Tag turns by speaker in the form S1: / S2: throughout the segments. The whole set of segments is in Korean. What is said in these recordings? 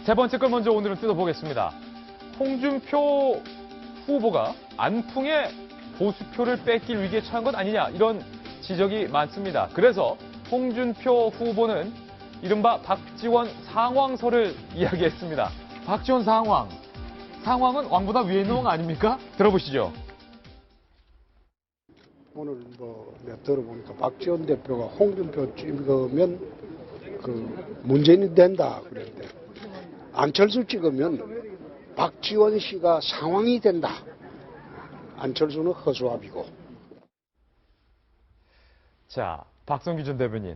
S1: 세 번째 걸 먼저 오늘은 뜯어보겠습니다. 홍준표 후보가 안풍의 보수표를 뺏길 위기에 처한 것 아니냐 이런 지적이 많습니다. 그래서 홍준표 후보는 이른바 박지원 상황설을 이야기했습니다. 박지원 상황. 상황은 왕보다 위에 있는 왕 아닙니까? 들어보시죠.
S2: 오늘 내가 들어보니까 박지원 대표가 홍준표 찍으면 문재인이 된다 그랬는데 안철수 찍으면 박지원 씨가 상황이 된다. 안철수는 허수아비고.
S1: 자, 박성규 전 대변인.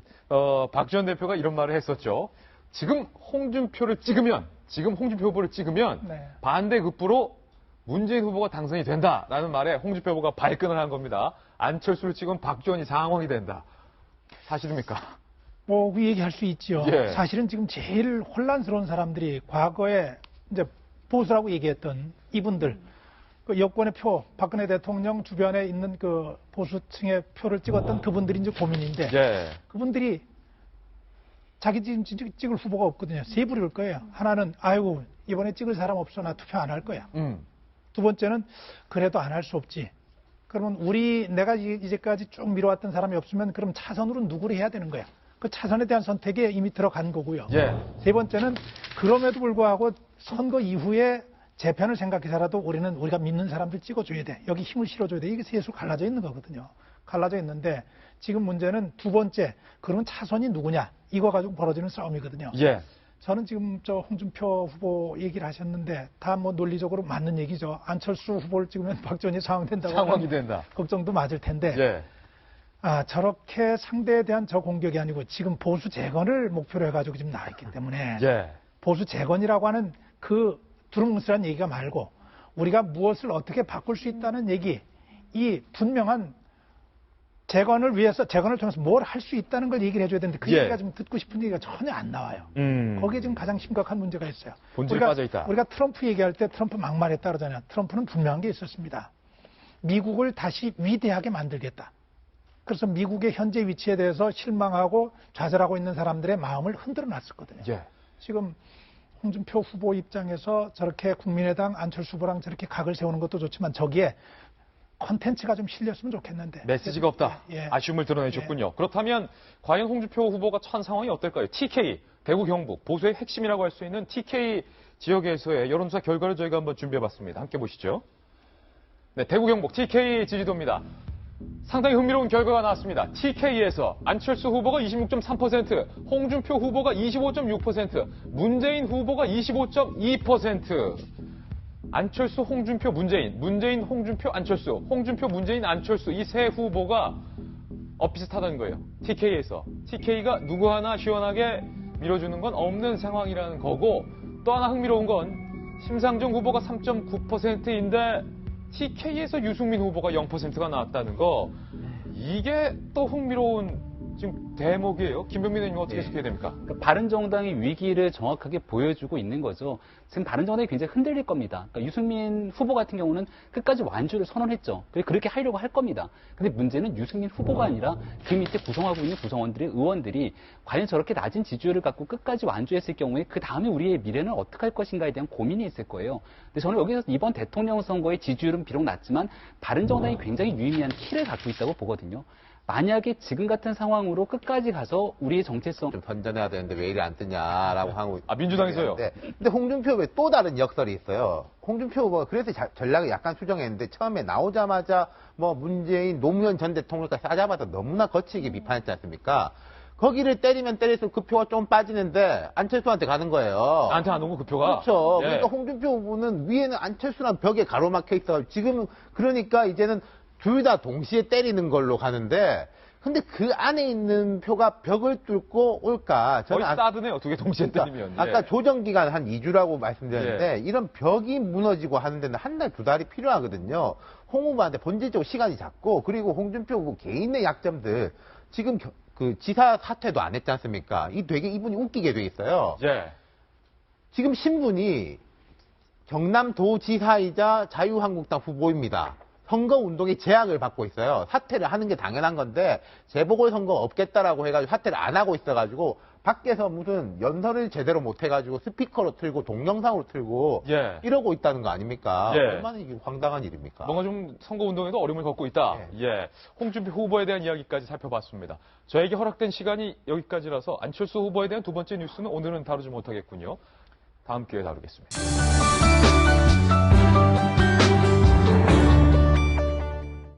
S1: 박지원 대표가 이런 말을 했었죠. 지금 홍준표 후보를 찍으면
S3: 네.
S1: 반대급부로 문재인 후보가 당선이 된다라는 말에 홍준표 후보가 발끈을 한 겁니다. 안철수를 찍으면 박지원이 상황이 된다. 사실입니까?
S3: 그 얘기할 수 있죠.
S1: 예.
S3: 사실은 지금 제일 혼란스러운 사람들이 과거에 이제 보수라고 얘기했던 이분들, 그 여권의 표, 박근혜 대통령 주변에 있는 그 보수층의 표를 찍었던 그분들이 이제 고민인데,
S1: 예.
S3: 그분들이 자기 지금 찍을 후보가 없거든요. 세 부류일 거예요. 하나는 아이고 이번에 찍을 사람 없어 나 투표 안 할 거야. 두 번째는 그래도 안 할 수 없지. 그러면 내가 이제까지 쭉 밀어왔던 사람이 없으면 그럼 차선으로 누구를 해야 되는 거야. 그 차선에 대한 선택에 이미 들어간 거고요.
S1: 예.
S3: 세 번째는 그럼에도 불구하고 선거 이후에 재편을 생각해서라도 우리가 믿는 사람들 찍어줘야 돼. 여기 힘을 실어줘야 돼. 이게 셋으로 갈라져 있는 거거든요. 갈라져 있는데 지금 문제는 두 번째, 그러면 차선이 누구냐. 이거 가지고 벌어지는 싸움이거든요.
S1: 예.
S3: 저는 지금 홍준표 후보 얘기를 하셨는데 다 논리적으로 맞는 얘기죠. 안철수 후보를 찍으면 박지원이 상황된다고.
S1: 상황이 된다.
S3: 걱정도 맞을 텐데.
S1: 예.
S3: 저렇게 상대에 대한 저 공격이 아니고 지금 보수 재건을 목표로 해가지고 지금 나와 있기 때문에
S1: 예.
S3: 보수 재건이라고 하는 그 두루뭉술한 얘기가 말고 우리가 무엇을 어떻게 바꿀 수 있다는 얘기, 이 분명한 재건을 통해서 뭘 할 수 있다는 걸 얘기를 해줘야 되는데 그
S1: 예.
S3: 얘기가 좀 듣고 싶은 얘기가 전혀 안 나와요. 거기에 지금 가장 심각한 문제가 있어요.
S1: 본질이 빠져 있다.
S3: 우리가 트럼프 얘기할 때 트럼프 막말했다 그러잖아요. 트럼프는 분명한 게 있었습니다. 미국을 다시 위대하게 만들겠다. 그래서 미국의 현재 위치에 대해서 실망하고 좌절하고 있는 사람들의 마음을 흔들어 놨었거든요.
S1: 예.
S3: 지금 홍준표 후보 입장에서 저렇게 국민의당 안철수 후보랑 저렇게 각을 세우는 것도 좋지만 저기에 컨텐츠가 좀 실렸으면 좋겠는데.
S1: 메시지가 없다.
S3: 예.
S1: 아쉬움을 드러내셨군요. 그렇다면 과연 홍준표 후보가 처한 상황이 어떨까요? TK, 대구 경북, 보수의 핵심이라고 할 수 있는 TK 지역에서의 여론조사 결과를 저희가 한번 준비해봤습니다. 함께 보시죠. 네, 대구 경북 TK 지지도입니다. 상당히 흥미로운 결과가 나왔습니다. TK에서 안철수 후보가 26.3%, 홍준표 후보가 25.6%, 문재인 후보가 25.2%. 안철수, 홍준표, 문재인, 홍준표, 안철수, 홍준표, 문재인, 안철수 이 세 후보가 비슷하다는 거예요. TK에서. TK가 누구 하나 시원하게 밀어주는 건 없는 상황이라는 거고 또 하나 흥미로운 건 심상정 후보가 3.9%인데 TK에서 유승민 후보가 0%가 나왔다는 거. 이게 또 흥미로운 지금 대목이에요. 김병민 의원님 어떻게 해석해야 됩니까?
S4: 그러니까 바른정당의 위기를 정확하게 보여주고 있는 거죠. 지금 바른정당이 굉장히 흔들릴 겁니다. 그러니까 유승민 후보 같은 경우는 끝까지 완주를 선언했죠. 그렇게 하려고 할 겁니다. 근데 문제는 유승민 후보가 아니라 그 밑에 구성하고 있는 의원들이 과연 저렇게 낮은 지지율을 갖고 끝까지 완주했을 경우에 그 다음에 우리의 미래는 어떻게 할 것인가에 대한 고민이 있을 거예요. 근데 저는 여기서 이번 대통령 선거의 지지율은 비록 낮지만 바른정당이 굉장히 유의미한 키를 갖고 있다고 보거든요. 만약에 지금 같은 상황으로 끝까지 가서 우리의 정체성
S5: 좀 던져내야 되는데 왜 이리 안 뜨냐라고 하고
S1: 민주당에서요?
S5: 근데 홍준표 후보에 또 다른 역설이 있어요. 홍준표 후보가 그래서 전략을 약간 수정했는데 처음에 나오자마자 문재인 노무현 전 대통령까지 싸잡아서 너무나 거칠게 비판했지 않습니까? 거기를 때리면 때릴수록 그 표가 좀 빠지는데 안철수한테 가는 거예요.
S1: 나한테 안 오고 그 표가?
S5: 그렇죠.
S1: 예.
S5: 그러니까 홍준표 후보는 위에는 안철수란 벽에 가로막혀 있어. 지금은 그러니까 이제는 둘 다 동시에 때리는 걸로 가는데 근데 그 안에 있는 표가 벽을 뚫고 올까?
S1: 거의 싸드네요. 두 개 동시에 때리면.
S5: 아까 조정기간 한 2주라고 말씀드렸는데 이런 벽이 무너지고 하는 데는 한 달, 두 달이 필요하거든요. 홍 후보한테 본질적으로 시간이 작고 그리고 홍준표 후보 개인의 약점들 지금 그 지사 사퇴도 안 했지 않습니까? 되게 이분이 웃기게 돼 있어요.
S1: 예.
S5: 지금 신분이 경남도지사이자 자유한국당 후보입니다. 선거운동에 제약을 받고 있어요. 사퇴를 하는 게 당연한 건데 재보궐선거 없겠다라고 해가지고 사퇴를 안 하고 있어가지고 밖에서 무슨 연설을 제대로 못 해가지고 스피커로 틀고 동영상으로 틀고
S1: 예.
S5: 이러고 있다는 거 아닙니까?
S1: 예.
S5: 얼마나 이게 황당한 일입니까?
S1: 뭔가 좀 선거운동에도 어려움을 겪고 있다. 예. 홍준표 후보에 대한 이야기까지 살펴봤습니다. 저에게 허락된 시간이 여기까지라서 안철수 후보에 대한 두 번째 뉴스는 오늘은 다루지 못하겠군요. 다음 기회에 다루겠습니다.